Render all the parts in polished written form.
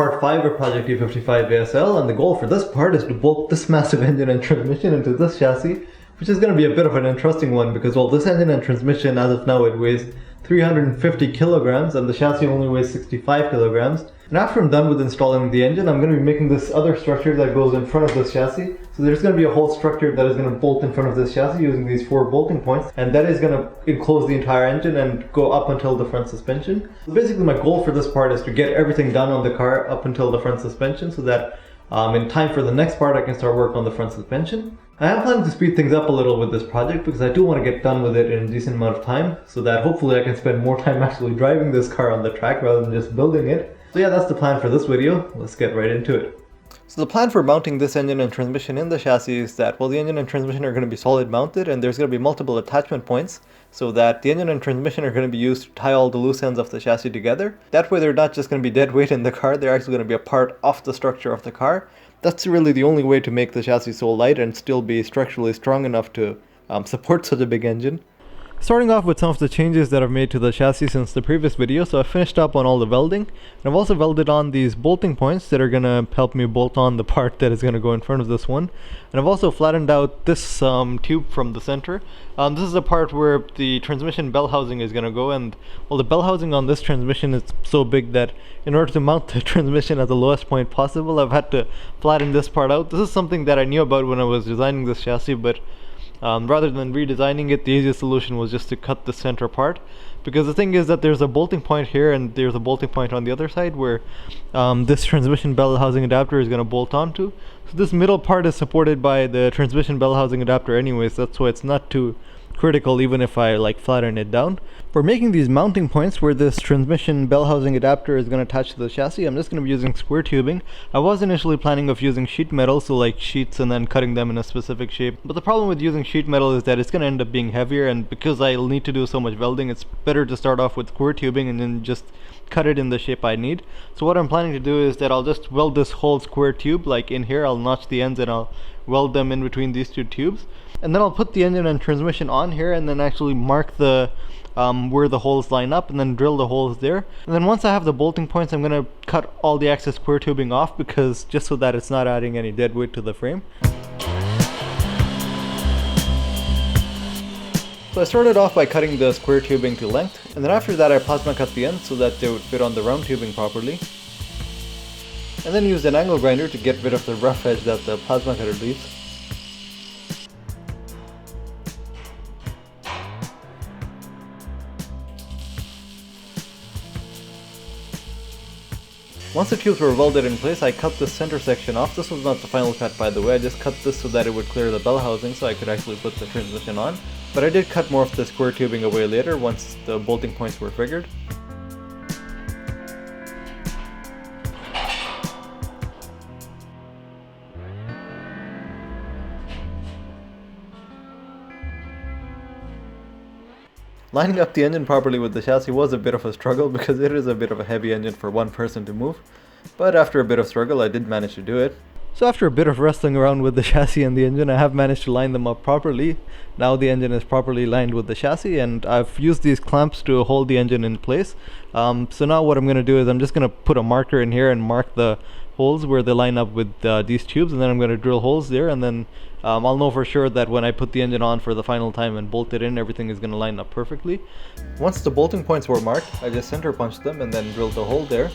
part 5 of Project E55 ASL, and the goal for this part is to bolt this massive engine and transmission into this chassis, which is going to be a bit of an interesting one because, well, this engine and transmission, as of now, it weighs 350 kilograms and the chassis only weighs 65 kilograms. And after I'm done with installing the engine, I'm going to be making this other structure that goes in front of this chassis. So there's going to be a whole structure that is going to bolt in front of this chassis using these 4 bolting points, and that is going to enclose the entire engine and go up until the front suspension. So basically my goal for this part is to get everything done on the car up until the front suspension so that in time for the next part I can start work on the front suspension. I am planning to speed things up a little with this project because I do want to get done with it in a decent amount of time so that hopefully I can spend more time actually driving this car on the track rather than just building it. So yeah, that's the plan for this video. Let's get right into it. So the plan for mounting this engine and transmission in the chassis is that, well, the engine and transmission are going to be solid mounted and there's going to be multiple attachment points so that the engine and transmission are going to be used to tie all the loose ends of the chassis together. That way they're not just going to be dead weight in the car, they're actually going to be a part of the structure of the car. That's really the only way to make the chassis so light and still be structurally strong enough to support such a big engine. Starting off with some of the changes that I've made to the chassis since the previous video, so I've finished up on all the welding, and I've also welded on these bolting points that are going to help me bolt on the part that is going to go in front of this one. And I've also flattened out this tube from the center. This is the part where the transmission bell housing is going to go, and well, the bell housing on this transmission is so big that in order to mount the transmission at the lowest point possible, I've had to flatten this part out. This is something that I knew about when I was designing this chassis, but rather than redesigning it, the easiest solution was just to cut the center part, because the thing is that there's a bolting point here and there's a bolting point on the other side where this transmission bell housing adapter is going to bolt onto. So this middle part is supported by the transmission bell housing adapter anyways, that's why it's not too critical even if I flatten it down. For making these mounting points where this transmission bell housing adapter is going to attach to the chassis, I'm just going to be using square tubing. I was initially planning of using sheet metal, so like sheets and then cutting them in a specific shape, but the problem with using sheet metal is that it's going to end up being heavier, and because I'll need to do so much welding, it's better to start off with square tubing and then just cut it in the shape I need. So what I'm planning to do is that I'll just weld this whole square tube, like in here I'll notch the ends and I'll weld them in between these 2 tubes, and then I'll put the engine and transmission on here and then actually mark the where the holes line up and then drill the holes there. And then once I have the bolting points, I'm going to cut all the excess square tubing off, because just so that it's not adding any dead weight to the frame. So I started off by cutting the square tubing to length, and then after that I plasma cut the ends so that they would fit on the round tubing properly, and then used an angle grinder to get rid of the rough edge that the plasma cutter leaves. Once the tubes were welded in place, I cut this center section off. This was not the final cut, by the way, I just cut this so that it would clear the bell housing so I could actually put the transmission on. But I did cut more of the square tubing away later once the bolting points were figured. Lining up the engine properly with the chassis was a bit of a struggle because it is a bit of a heavy engine for one person to move, but after a bit of struggle I did manage to do it. So after a bit of wrestling around with the chassis and the engine, I have managed to line them up properly. Now the engine is properly lined with the chassis, and I've used these clamps to hold the engine in place. So now what I'm going to do is I'm just going to put a marker in here and mark the holes where they line up with these tubes, and then I'm going to drill holes there, and then I'll know for sure that when I put the engine on for the final time and bolt it in, everything is going to line up perfectly. Once the bolting points were marked, I just center punched them and then drilled a hole there.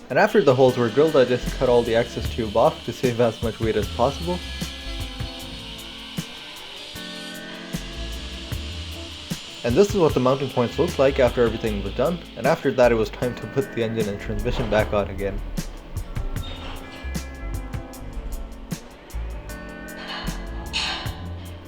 And after the holes were drilled, I just cut all the excess tube off to save as much weight as possible. And this is what the mounting points looked like after everything was done, and after that it was time to put the engine and transmission back on again.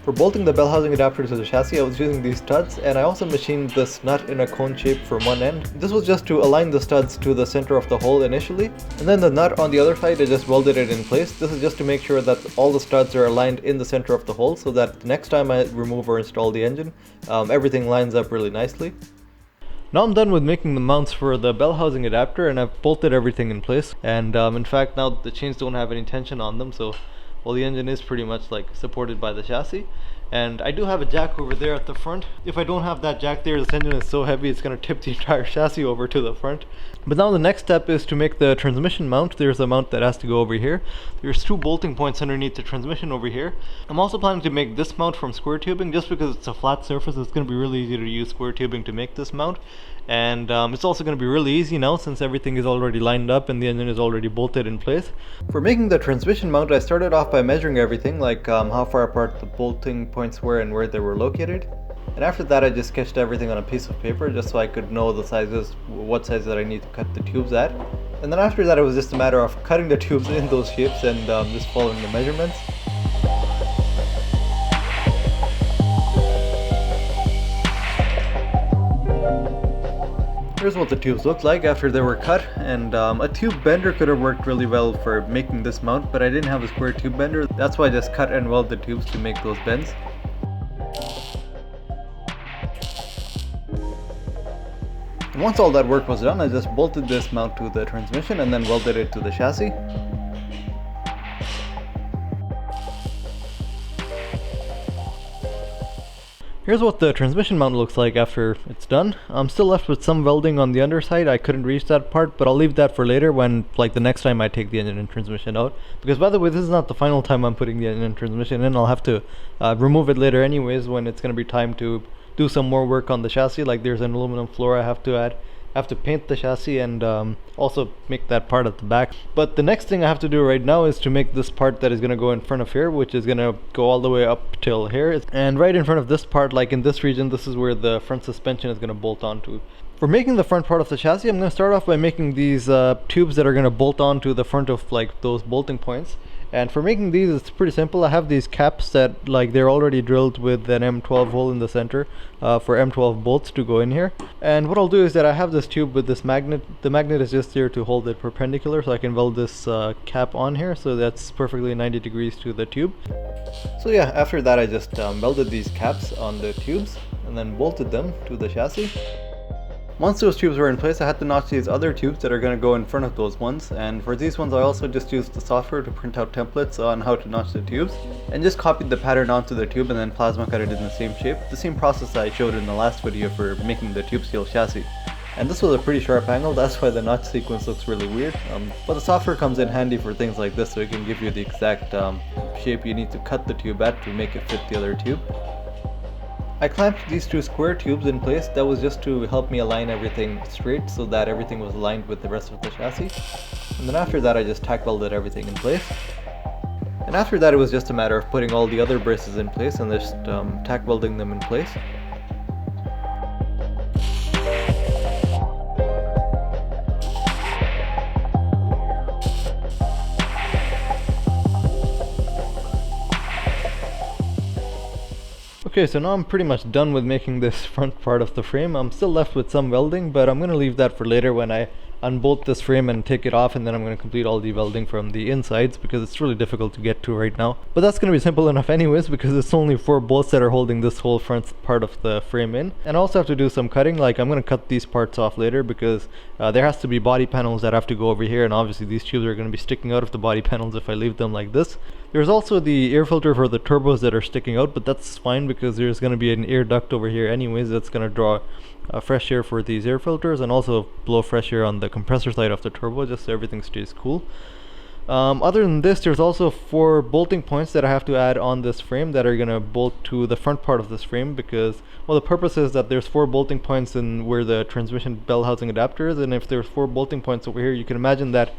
For bolting the bell housing adapter to the chassis, I was using these studs, and I also machined this nut in a cone shape from one end. This was just to align the studs to the center of the hole initially, and then the nut on the other side, I just welded it in place. This is just to make sure that all the studs are aligned in the center of the hole so that the next time I remove or install the engine, everything lines up really nicely. Now I'm done with making the mounts for the bell housing adapter, and I've bolted everything in place, and in fact now the chains don't have any tension on them, so well, the engine is pretty much supported by the chassis. And I do have a jack over there at the front. If I don't have that jack there, this engine is so heavy it's going to tip the entire chassis over to the front. But now the next step is to make the transmission mount. There's a mount that has to go over here. There's 2 bolting points underneath the transmission over here. I'm also planning to make this mount from square tubing, just because it's a flat surface. It's going to be really easy to use square tubing to make this mount. And it's also going to be really easy now since everything is already lined up and the engine is already bolted in place. For making the transmission mount, I started off by measuring everything, like how far apart the bolting points were and where they were located. And after that I just sketched everything on a piece of paper just so I could know the sizes, what size that I need to cut the tubes at. And then after that it was just a matter of cutting the tubes in those shapes and just following the measurements. Here's what the tubes looked like after they were cut, and a tube bender could have worked really well for making this mount, but I didn't have a square tube bender. That's why I just cut and weld the tubes to make those bends. And once all that work was done, I just bolted this mount to the transmission and then welded it to the chassis. Here's what the transmission mount looks like after it's done. I'm still left with some welding on the underside. I couldn't reach that part, but I'll leave that for later when, like, the next time I take the engine and transmission out. Because, by the way, this is not the final time I'm putting the engine and transmission in. I'll have to remove it later anyways when it's going to be time to do some more work on the chassis. Like, there's an aluminum floor I have to add. I have to paint the chassis and also make that part at the back. But the next thing I have to do right now is to make this part that is going to go in front of here, which is going to go all the way up till here. And right in front of this part, like in this region, this is where the front suspension is going to bolt onto. For making the front part of the chassis, I'm going to start off by making these tubes that are going to bolt onto the front of like those bolting points. And for making these, it's pretty simple. I have these caps that, like, they're already drilled with an M12 hole in the center for M12 bolts to go in here. And what I'll do is that I have this tube with this magnet. The magnet is just here to hold it perpendicular, so I can weld this cap on here, so that's perfectly 90 degrees to the tube. So yeah, after that I just welded these caps on the tubes and then bolted them to the chassis. Once those tubes were in place, I had to notch these other tubes that are going to go in front of those ones, and for these ones I also just used the software to print out templates on how to notch the tubes, and just copied the pattern onto the tube and then plasma cut it in the same shape, the same process I showed in the last video for making the tube steel chassis. And this was a pretty sharp angle, that's why the notch sequence looks really weird, but the software comes in handy for things like this, so it can give you the exact shape you need to cut the tube at to make it fit the other tube. I clamped these 2 square tubes in place. That was just to help me align everything straight so that everything was aligned with the rest of the chassis. And then after that I just tack welded everything in place. And after that it was just a matter of putting all the other braces in place and just tack welding them in place. Okay, so now I'm pretty much done with making this front part of the frame. I'm still left with some welding, but I'm going to leave that for later when I unbolt this frame and take it off, and then I'm going to complete all the welding from the insides because it's really difficult to get to right now. But that's going to be simple enough anyways because it's only 4 bolts that are holding this whole front part of the frame in. And I also have to do some cutting, like I'm going to cut these parts off later because there has to be body panels that have to go over here, and obviously these tubes are going to be sticking out of the body panels if I leave them like this. There's also the air filter for the turbos that are sticking out, but that's fine because there's going to be an air duct over here anyways that's going to draw fresh air for these air filters and also blow fresh air on the compressor side of the turbo just so everything stays cool. Other than this, there's also 4 bolting points that I have to add on this frame that are going to bolt to the front part of this frame because, well, the purpose is that there's 4 bolting points in where the transmission bell housing adapter is, and if there's 4 bolting points over here, you can imagine that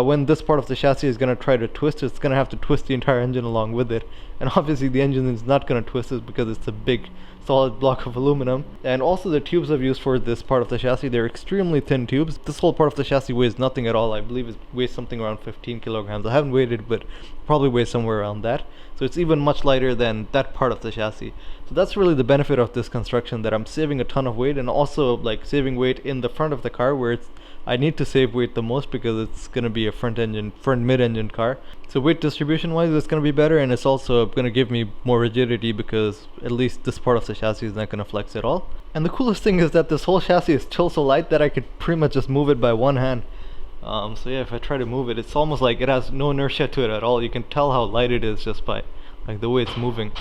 when this part of the chassis is going to try to twist, it's going to have to twist the entire engine along with it. And obviously the engine is not going to twist it because it's a big solid block of aluminum. And also the tubes I've used for this part of the chassis, they're extremely thin tubes. This whole part of the chassis weighs nothing at all. I believe it weighs something around 15 kilograms. I haven't weighed it, but probably weighs somewhere around that. So it's even much lighter than that part of the chassis. So that's really the benefit of this construction, that I'm saving a ton of weight and also like saving weight in the front of the car where I need to save weight the most because it's going to be a front mid-engine car. So weight distribution wise it's going to be better, and it's also going to give me more rigidity because at least this part of the chassis is not going to flex at all. And the coolest thing is that this whole chassis is still so light that I could pretty much just move it by one hand. So yeah, if I try to move it, it's almost like it has no inertia to it at all. You can tell how light it is just by like the way it's moving.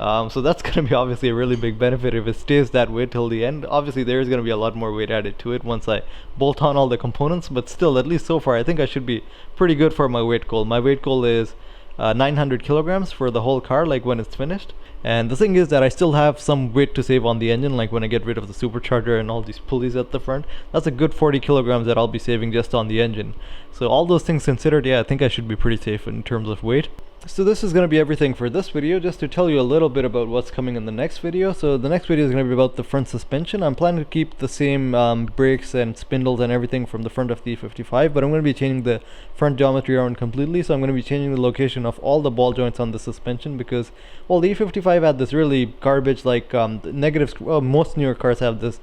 So that's going to be obviously a really big benefit if it stays that way till the end. Obviously there is going to be a lot more weight added to it once I bolt on all the components, but still, at least so far, I think I should be pretty good for my weight goal. My weight goal is 900 kilograms for the whole car, like when it's finished. And the thing is that I still have some weight to save on the engine, like when I get rid of the supercharger and all these pulleys at the front. That's a good 40 kilograms that I'll be saving just on the engine. So all those things considered, yeah, I think I should be pretty safe in terms of weight. So this is going to be everything for this video, just to tell you a little bit about what's coming in the next video. So the next video is going to be about the front suspension. I'm planning to keep the same brakes and spindles and everything from the front of the E55, but I'm going to be changing the front geometry around completely. So I'm going to be changing the location of all the ball joints on the suspension, because, well, the E55 had this really garbage, like most newer cars have this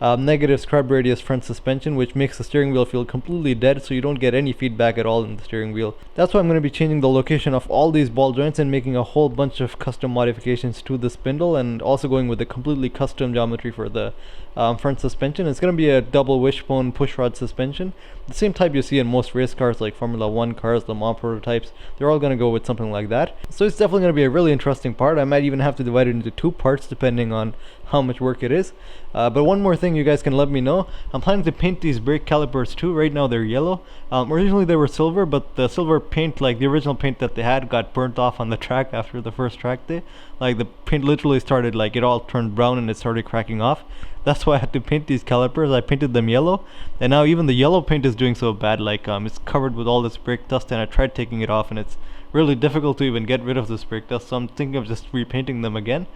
negative scrub radius front suspension, which makes the steering wheel feel completely dead, so you don't get any feedback at all in the steering wheel. That's why I'm going to be changing the location of all these ball joints and making a whole bunch of custom modifications to the spindle, and also going with a completely custom geometry for the front suspension. It's going to be a double wishbone pushrod suspension, the same type you see in most race cars like Formula 1 cars, Le Mans prototypes. They're all going to go with something like that. So it's definitely going to be a really interesting part. I might even have to divide it into 2 parts depending on how much work it is. But one more thing you guys can let me know. I'm planning to paint these brake calipers too. Right now they're yellow. Originally they were silver, but the silver paint, like the original paint that they had, got burnt off on the track after the first track day. Like the paint literally started, like it all turned brown and it started cracking off. That's why I had to paint these calipers. I painted them yellow, and now even the yellow paint is doing so bad, like it's covered with all this brake dust, and I tried taking it off and it's really difficult to even get rid of this brake dust, so I'm thinking of just repainting them again.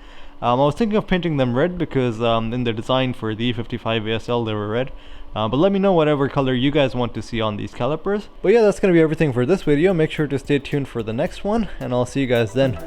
I was thinking of painting them red because in the design for the E55 ASL they were red. But let me know whatever color you guys want to see on these calipers. But yeah, that's going to be everything for this video. Make sure to stay tuned for the next one, and I'll see you guys then.